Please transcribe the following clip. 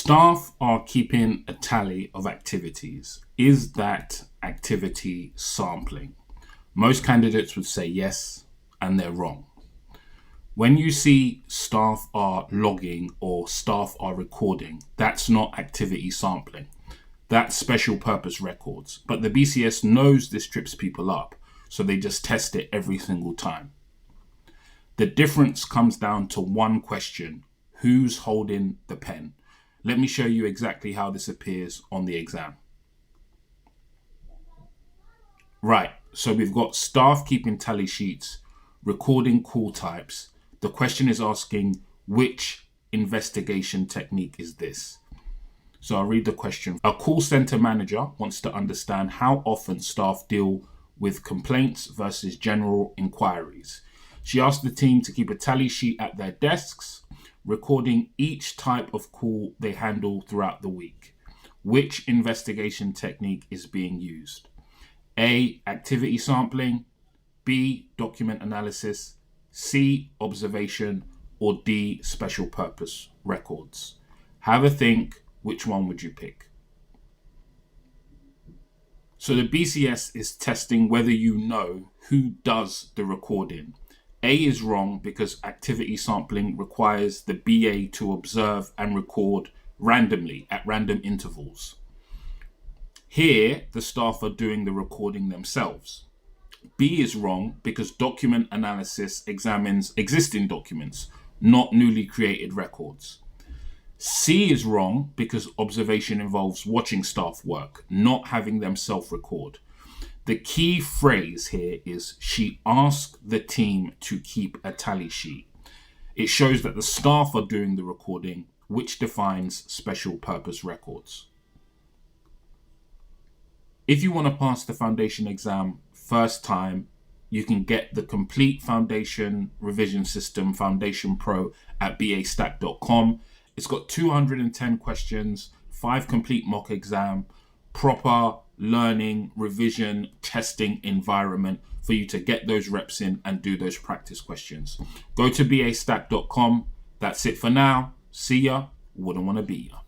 Staff are keeping a tally of activities. Is that activity sampling? Most candidates would say yes, and they're wrong. When you see staff are logging or staff are recording, that's not activity sampling. That's special purpose records. But the BCS knows this trips people up, so they just test it every single time. The difference comes down to one question: who's holding the pen? Let me show you exactly how this appears on the exam. Right, so we've got staff keeping tally sheets, recording call types. The question is asking, which investigation technique is this? So I'll read the question. A call center manager wants to understand how often staff deal with complaints versus general inquiries. She asked the team to keep a tally sheet at their desks, recording each type of call they handle throughout the week. Which investigation technique is being used? A, activity sampling, B, document analysis, C, observation, or D, special purpose records. Have a think, which one would you pick? So the BCS is testing whether you know who does the recording. A is wrong because activity sampling requires the BA to observe and record randomly at random intervals. Here, the staff are doing the recording themselves. B is wrong because document analysis examines existing documents, not newly created records. C is wrong because observation involves watching staff work, not having them self-record. The key phrase here is she asked the team to keep a tally sheet. It shows that the staff are doing the recording, which defines special purpose records. If you want to pass the foundation exam first time, you can get the complete foundation revision system, Foundation Pro, at bastack.com. It's got 210 questions, 5 complete mock exam, proper learning, revision, testing environment for you to get those reps in and do those practice questions. Go to bastack.com. That's it for now. See ya. Wouldn't want to be ya.